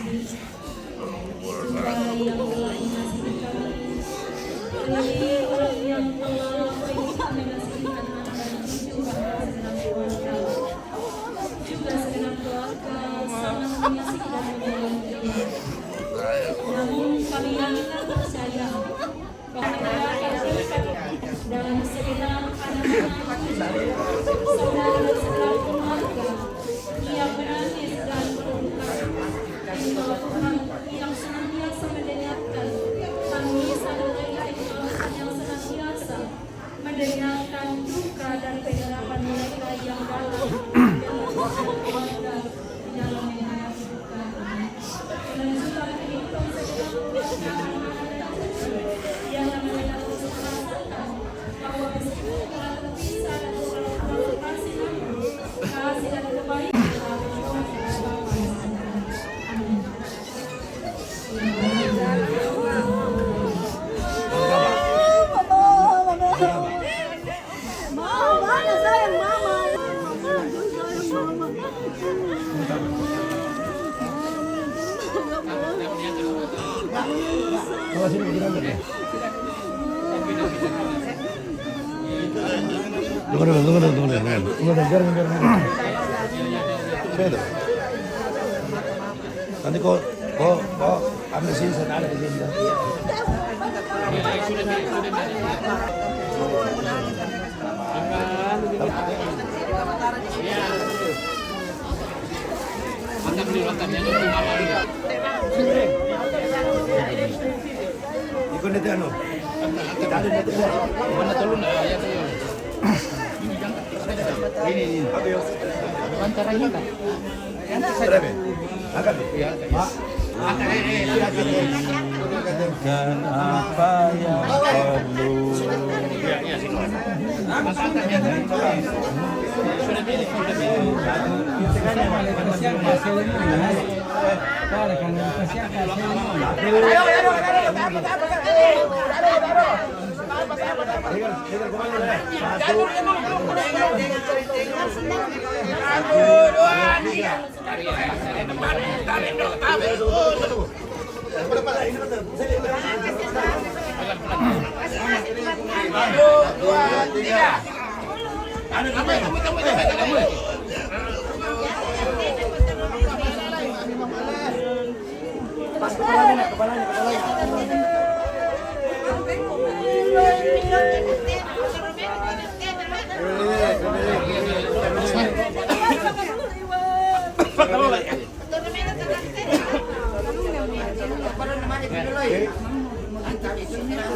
juga yang telah mengasihi kami, orang yang telah mengasihi anak dan juga segenap keluarga, juga segenap keluarga sangat mengasihi dan menyayangi dia. Namun kami yakin percaya bahwa dan segenap anak-anak saudara dan segenap keluarga yang menangis dan berduka, bahwa Tuhan yang senantiasa mendengarkan tangisan mereka yang senantiasa mendengarkan duka dan pengharapan mereka yang dalam keluarga di dalam menghadapi duka ini. Dan juga kehidupan segenap keluarga yang namanya terus merasakan bahwa meskipun telah terpisah dan telah kasih dan kebaikan Tunggu dulu. Nanti kok ambil sini, saya ada di sini. Ikut nanti anu. Kita ada nanti. Mana tolong ayat ini. Antaranya kan? Berapa? Angkat. Iya. Dan apa yang perlu?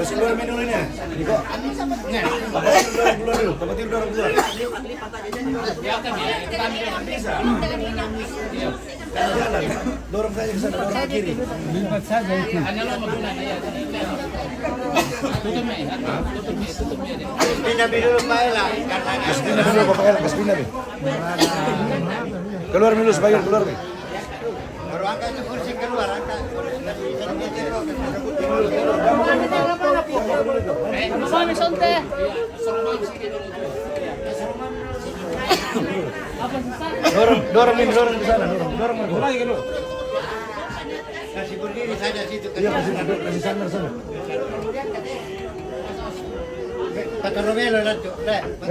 Terus keluar menu lainnya. Niko. Keluar dulu. Tempat tidur orang keluar. Jalan. Dorong saja ke sana ke kiri. Lipat saja itu. Hanya lo menggunakan ya. Tutupnya. Pindah dulu Pak Ela. Pindah dulu Pak Ela, pindah nih. Keluar dulu supaya keluar nih. Baru angkat kursi keluar, angkat. Dorong di sana, dorong lagi dulu. Kasih berdiri saja situ. Iya, kasih sandar sana. Kata Romelo nanti.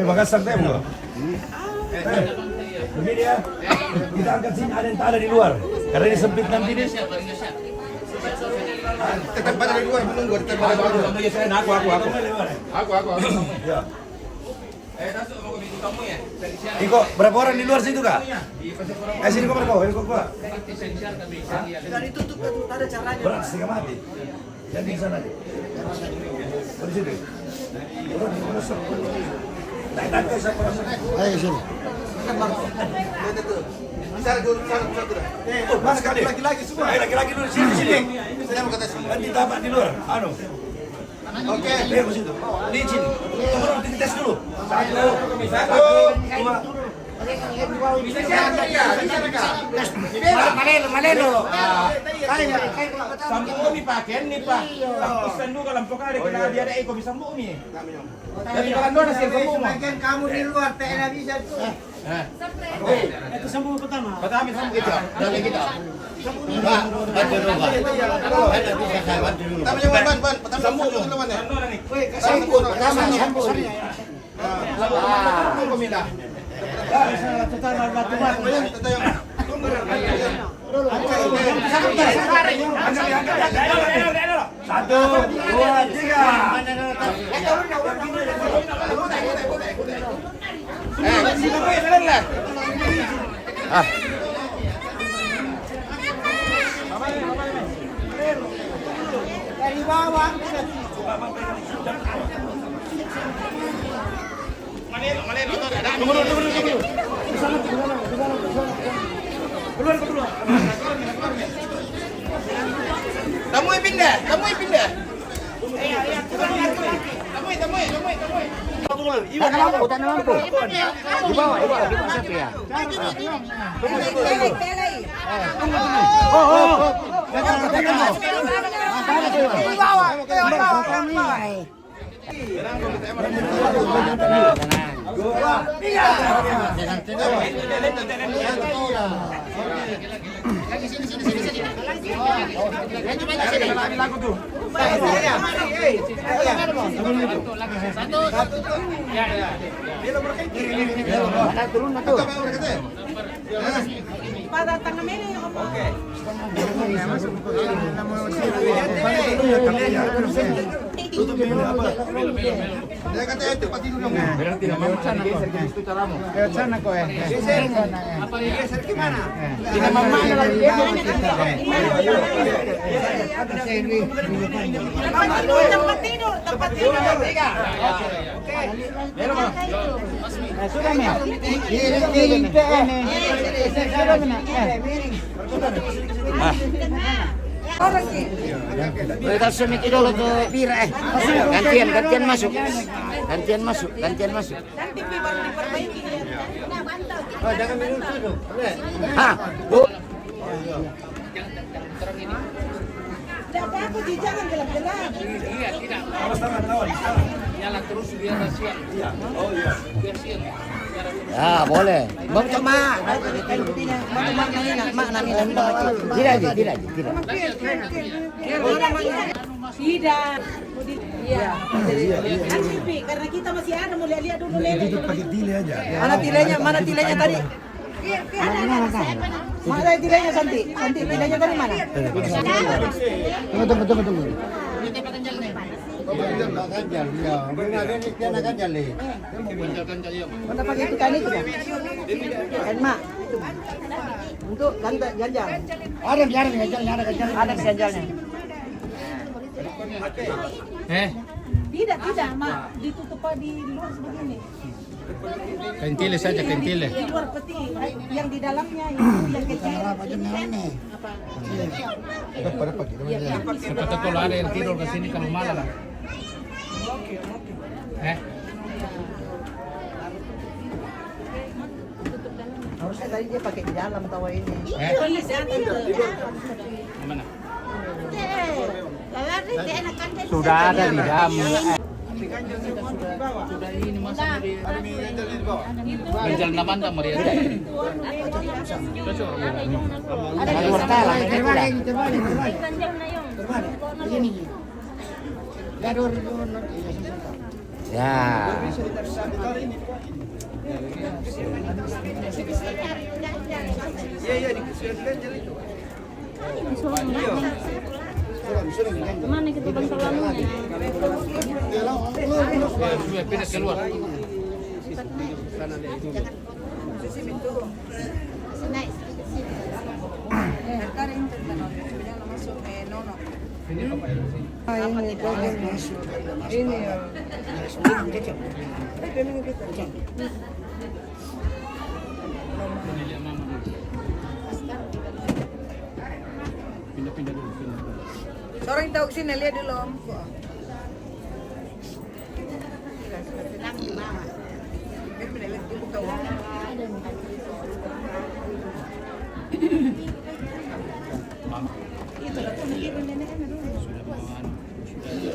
Makan santai mau. Begini ya, kita angkat sini ada yang tak ada di luar. Karena ini sempit nanti deh. Tetap pada di luar menunggu. Aku. Ya. Iko, berapa orang di luar situ kak? Sini kok berapa? Iko gua. Sudah ditutup kan, ada caranya. Berat setengah mati. Jadi di sana deh. Di situ. Ayo sini. Mas kali laki-laki semua. Laki-laki dulu sini. Nanti tapak di luar. Anu. Oke, lihat situ. Di sini. Tunggu tes dulu. Satu, dua. Malelo. Sampo mi pakai nih pak. Tapos sendo ka lang po kare kaya dia ada eko bisa mo mi. Dari kalan doon sih kamu. Kamu di luar teh na bisa tuh. Itu sampo pertama. Pertama sampo kita. Dari kita. Pak, bantu dulu, Pak. Ada bisa saya bantu dulu. Sampo dulu ya. Sampo, pertama sampo. Satu, dua, tiga. Ah. Dari bawah. Temui pindah. Hutan mampu. Di bawah siapa ya? Pada tengah ini yang ngomong. Lewat sana kok ya. Geser gimana? Tidak mau mana lagi dia. Tempat tidur. Sudah nih. Orang sih. Kita semit dulu ke Bira gantian masuk. Gantian masuk. Dan TV baru diperbaiki. Oh, jangan minum susu. Hah? Bu. Tidak apa-apa, jangan gelap-gelap. Iya, tidak. Nyala terus biar siang. Oh iya. Biar siang. Ya, boleh. Bang cuma. Tidak. Tidak. Iya. Kan TV, karena kita masih ada mau lihat dulu lele. Pakai tile aja. Mana tilenya tadi? Mana tilenya Santi? Santi tilenya tadi mana? Tunggu. Mana pakai ikan itu ya? Kan mak. Untuk ganjal. Ada ganjalnya. Ada ganjalnya. Tidak, mak. Ditutup di luar sebegini. Kentile saja, kentile. Di luar peti, yang di dalamnya yang kecil. Siapa tahu kalau ada yang tidur ke sini kalau malam lah. Harusnya tadi dia pakai di dalam tawa ini. Mana? Sudah ada di dalam. Sudah ini masa ganjal naman dah Maria. Ada dua tala. Ya. Mana kita bang kolamnya? Sudah pindah keluar. Pindah dulu. Seorang tahu sini lihat dulu om.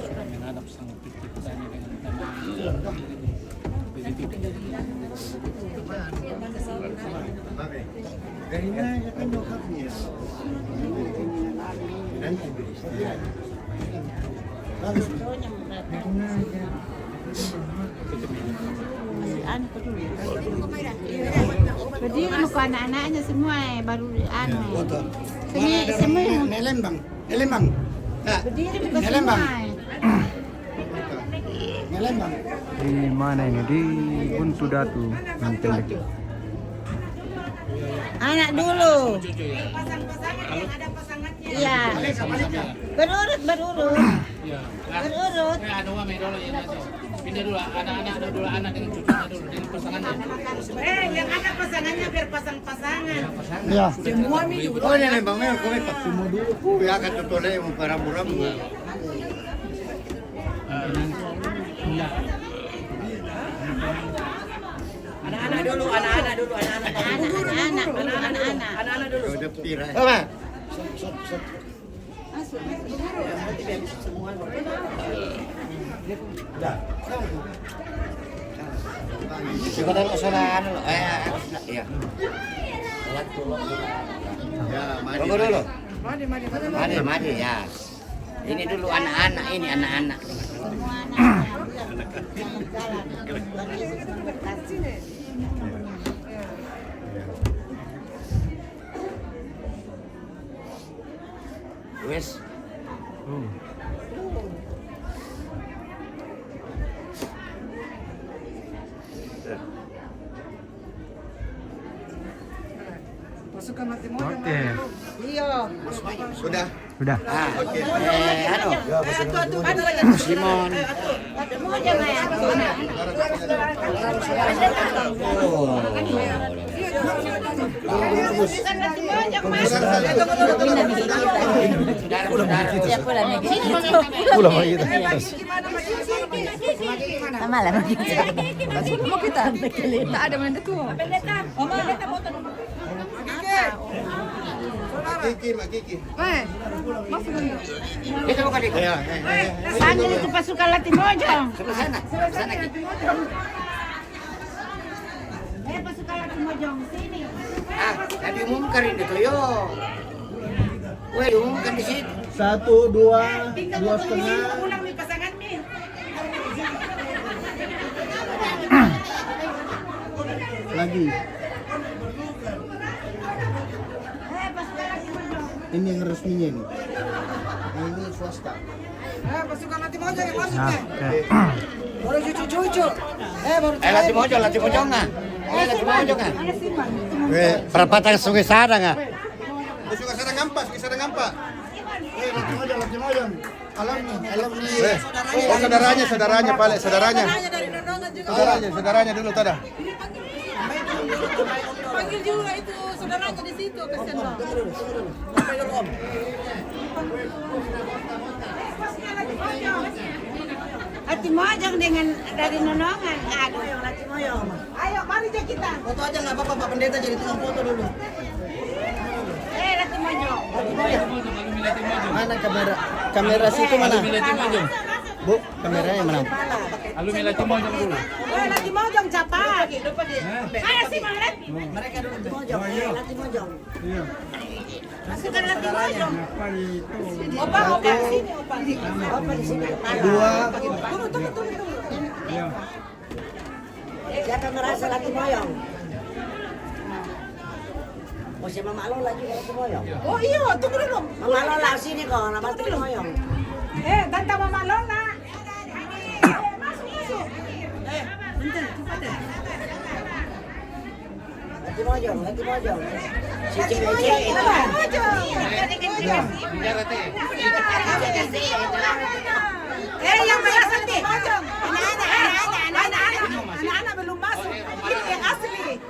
Sudah menghadap sang penciptanya dengan tangan. Begitu. Berdiri muka anak-anaknya semua baru semua Nelembang. berdiri muka semua. Nelembang. Di mana ini? Di Buntu Datu. Menteng. Anak dulu. Pasang-pasangan yang ada pasangannya. Iya. Berurut. Berurut. Pindah dulu anak-anak dulu anak dengan cucunya dulu dengan pasangannya. Yang ada pasangannya biar pasang-pasangan. Ya. Semua minum. Oh, Nelembang memang kau tak semua dulu. Biar akan tutulnya yang ramu-ramu. Anak-anak dulu. Anak-anak dulu. Udah pira. Apa? Sebentar usahaan ya. Ya, mari dulu. Mari ya. Ini dulu anak-anak, ini anak-anak. Wes. Oke. Sudah. Sudah. Oke. Simon. Pulang lagi kita. Sama lah kita. Mau kita? Tak ada mana tu. Oma, kita foto dulu. Kiki, Mak Kiki. Kita buka di. Ya. Panggil itu pasukan Latimojong. Sebelah sana. Sana kita. Pasukan Latimojong sini. Tadi umumkan itu yo. Weh, umumkan di situ. 1, 2, 2,5. Pulang nih pasangan nih. Lagi. Ini yang resminya ini. Ini swasta. Pasukan Latimojong yang masuk Nah, nih. oke. Baru cucu-cucu. Latimojong ah. Latimojong ah. Perapatan Sungai Sadang ah. Suka sarang ngampas, sarang ngampak. Latimojong. Alam nih. Oh, saudaranya paling saudaranya. Saudaranya dulu tada. Panggil juga itu saudaranya di situ, kasihan dong. Latimojong dengan dari Nonongan. Aduh, Latimojong. Ayo, mari deh kita. Foto aja nggak apa-apa Pak Pendeta jadi tukang foto dulu. Latimojong. Mana kamera? Kamera situ mana? Bu, kameranya mana? Alumni Latimojong dulu. Latimojong capat. Mana sih Maret? Mereka dulu Latimojong. Latimojong. Pasukan Latimojong. Opa, sini opa. Apa di sini? Dua. Tunggu. Siapa merasa Latimojong? Oh, si Mama Lola juga Latimojong. Oh iya, tunggu dulu. Mama Lola sini kok, nama Latimojong. Tante Mama Lola. Masuk. Bentar, cepat deh. Latimojong. Si cewek-cewek itu. Yang merasa Latimojong. Anak-anak belum masuk. Ini yang asli.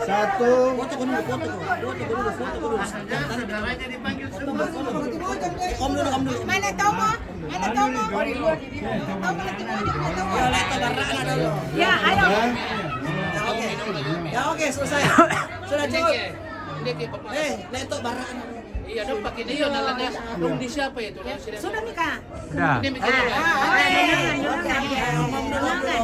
Satu. Om dulu. Mana Tomo? Ya, ayo. Ya oke, selesai. Sudah cukup. Leto barang. Iya dong pakai dia nalanya. Belum di siapa itu? Sudah nikah. Sudah. Ini mikir. Nonongan.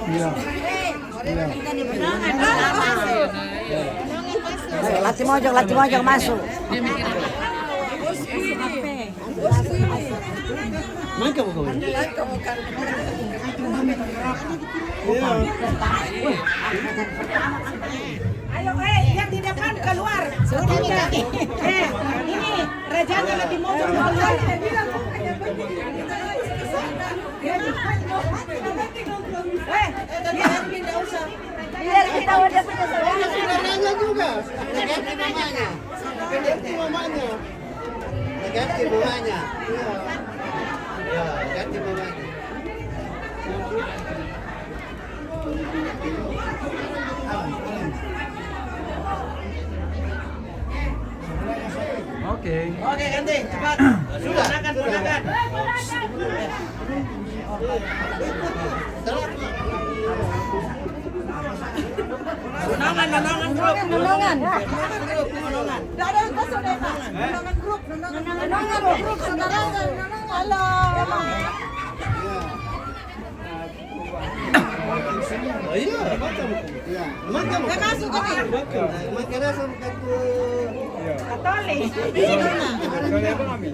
Lati mojong masuk. Ayo, yang di depan keluar. Ini rajanya lebih mojong keluar. Biar kita udah punya saudara. Saudaranya juga. Ganti mamanya. Ganti mamanya. Ya, ganti mamanya. Oke. Oke, ganti, cepat. Gunakan. Nonongan grup. Nonongan. Enggak ada yang kosong deh, Pak. Nonongan grup, Nonongan grup saudara. Halo. Iya, macam. Iya, macam. Saya masuk kok. Makanya sama aku. Katolik. Kalau apa kami?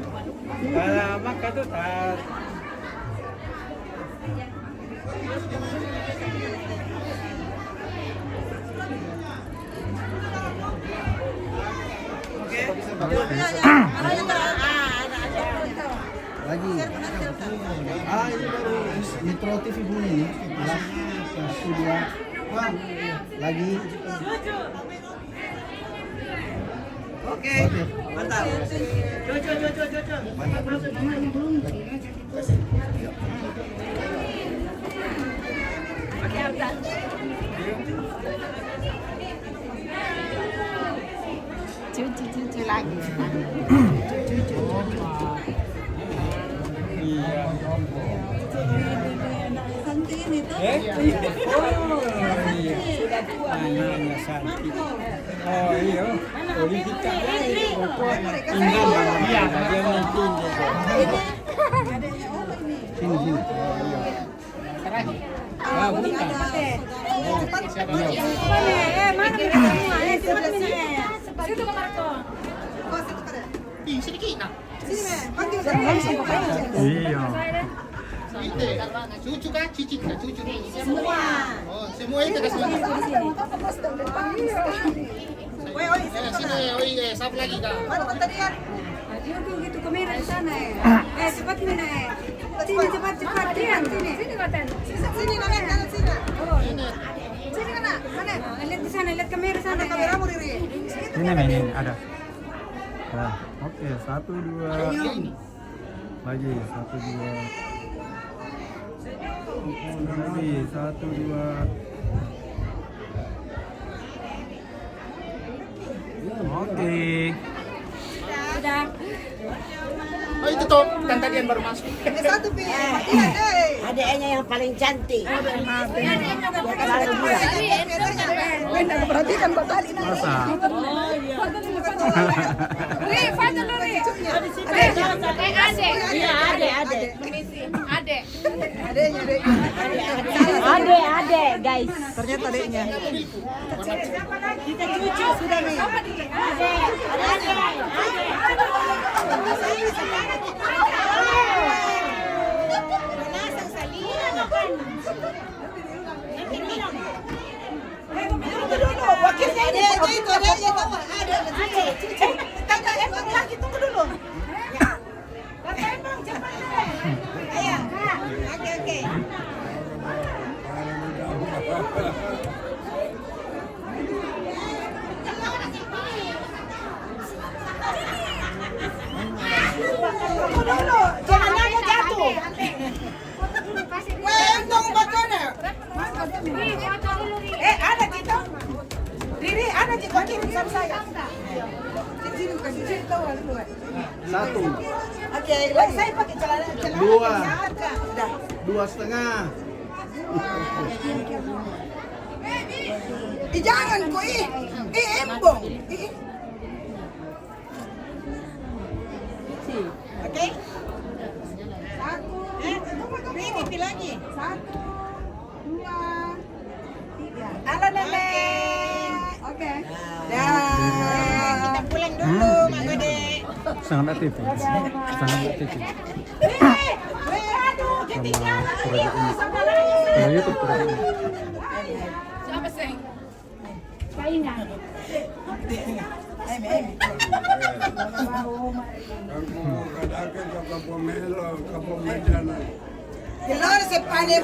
Kalau maka tu tak. Lagi. Ini baru Metro TV bunyi nih. Satu dua. Lagi. Oke, mantap. Jojo. Cucu lagi. Anaknya cantik. Oh iya. Boleh kita Iya, dia mungkin. Sini. Ah, bukan. Mana mereka semua? Cepat sini. Situ ke Marco. Sedikit nak. Iya. Cucu kah? Cicit kah? Cucu. Semua. Oh, semua itu kasih. Sini, satu lagi kah? Gitu kamera di sana cepat mana sini cepat Dian sini Koten sini Nana sini sini Nana mana lihat di sana lihat kamera sana kameramu Riri Ini mainin ada. Nah, oke, 1 2. Lagi 1 2. Lagi 1 2. Oke. sudah Oh itu tuh, kan tadi yang baru masuk. Adiknya yang paling cantik. perhatikan Mbak Tali Masa? Ade guys. Ternyata adeknya. Kita cucu sudah nih. Wakilnya ini itu adeknya tahu ada kakak Embang lagi tunggu dulu. Kakak Embang cepat deh. Ayo. Oke. Tunggu dulu, jangan nanya jatuh. Embang bagaimana? Ada kita. Riri, ada di bagian sama saya. Sini kasih sini tahu dulu. 1, Oke, saya pakai celana 2, Dah. 2,5. Jangan kok embong. Oke. 1. Ini pilih lagi. 1, 2, 3. sangat aktif. Sangat aktif. Aduh, ketinggalan lagi. Kalau YouTube proyek ini. Siapa sih? Kainan. Kelor sepane.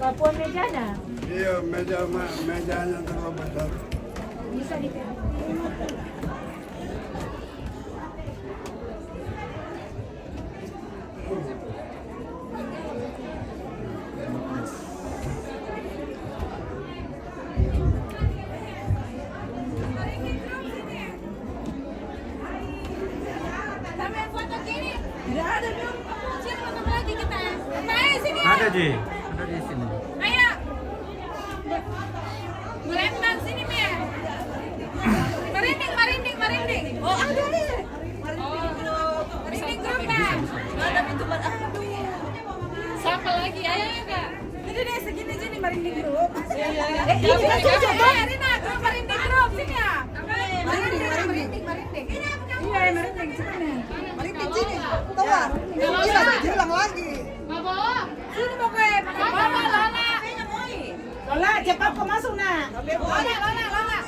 Kapua Mejana. Iya, mejanya terlalu besar. Bisa dipilih. Tidak ada dong. Sini masuk lagi kita. Ayo sini. Ada Ji, ada di sini. Ayo. Melembang sini Mia. Merinding. Oh ada nih. Merinding grup kan. Ada pintu aduh. Siapa lagi? Ayo Kak. Ini deh segini merinding grup. Iya. Rina, grup merinding grup sini ya. Merinding. Iya merinding sini. Merinding sini. Keluar. Dia ulang lagi. Mabo. Sini mau ke Lola. Lola, cepat kau masuk nak. Lola.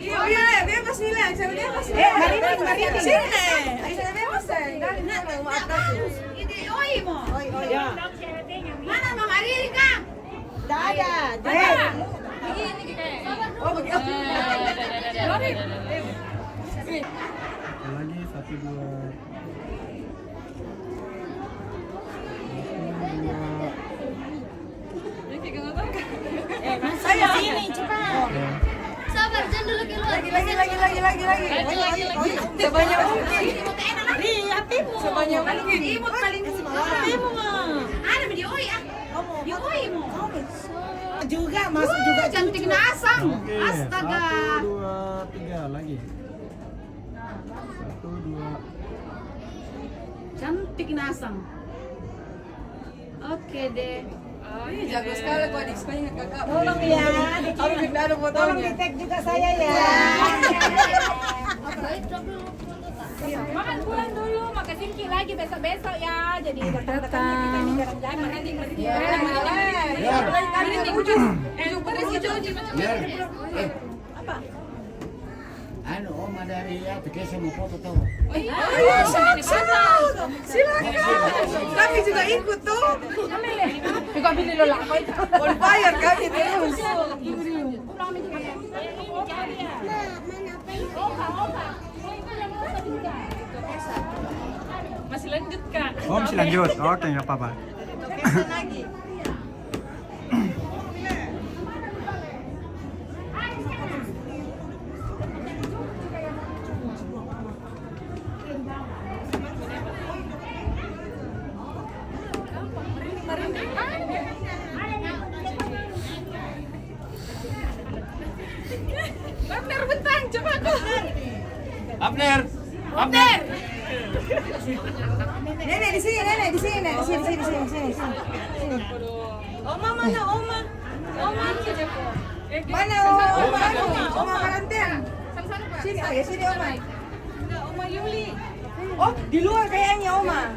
Iya, bebas nilai. Bebas. Merinding. Sini. Saya bebas dari mau atas. Ini oi mo. Ya. Mana Mama Riri Kang? Tidak ada. Ini kita. Oh begitu. Lagi 1 2. Saya sini cepat. Sabar, jangan dulu keluar. Lagi. Sebanyak mungkin. Ri, hatimu. Sebanyak mungkin. Imut paling Hatimu mah. ada di oi ah. Di oi mo. Juga masuk juga Cantik nasang. Oke, Astaga. 1 2 3 lagi. 1 2. Cantik nasang. Oke deh. Ini jago sekali kok adik supaya kakak. Tolong ya. Ada fotonya. Tolong di tag juga saya ya. Makan pulang dulu, makan singki lagi besok-besok ya. Jadi datang kita ini jarang-jarang merinding. Anu Oma dari aplikasi mau foto tuh. Silakan. Kami juga ikut tuh. Kami di lola. On fire kami terus. Masih lanjut Kak. Oh, masih lanjut. Oke, enggak apa-apa. Lagi. Abner bentang, coba aku. Abner. Nenek di sini. Oma mana Oma? Mana Oma karantina? Sini, oh ya sini Oma. Oma Yuli. Oh di luar kayaknya Oma.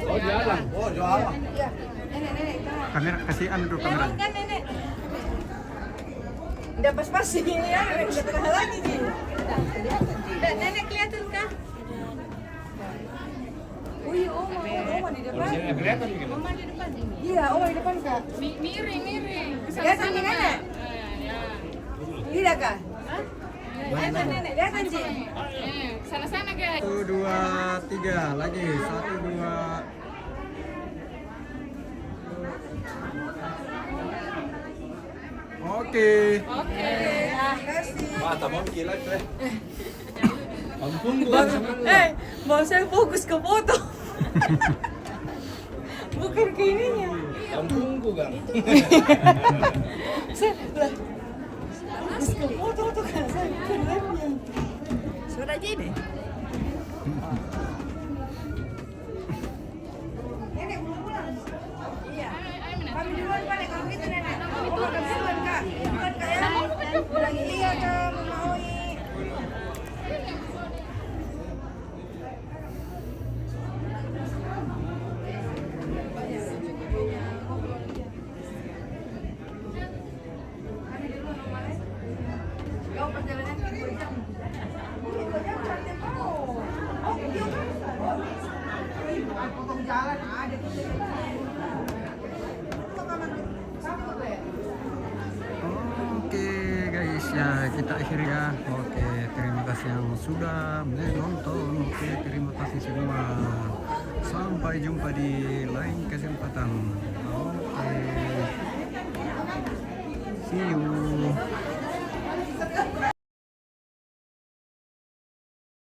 Oh jalan. Iya. Nenek. Kamera kasihan dulu kamera. Kan nenek. Udah pas-pas sih ya, udah tengah lagi sih. Nenek kelihatan kah? Oh iya, Oma di depan. Sini kelihatan gitu. Oma di depan. Iya, Oma di depan kak. Miring. Kelihatan nih nenek? Tidak kak? Kelihatan nenek, kelihatan sih. Sana-sana kak. 1 2 3 lagi. 1 2. Oke. Mata mau gila tuh. Mau saya fokus ke foto. Bukan ke ininya. Kampungku kan. Fokus ke foto tuh kan saya bukan live-nya. Suara gini. Nenek belum pulang. Iya. Kami duluan balik kalau gitu nenek. Kami duluan kak. Bukan kak ya. Oke guys, ya kita akhiri ya. Oke, terima kasih yang sudah menonton. Oke, terima kasih semua. Sampai jumpa di lain kesempatan. Oke, see you.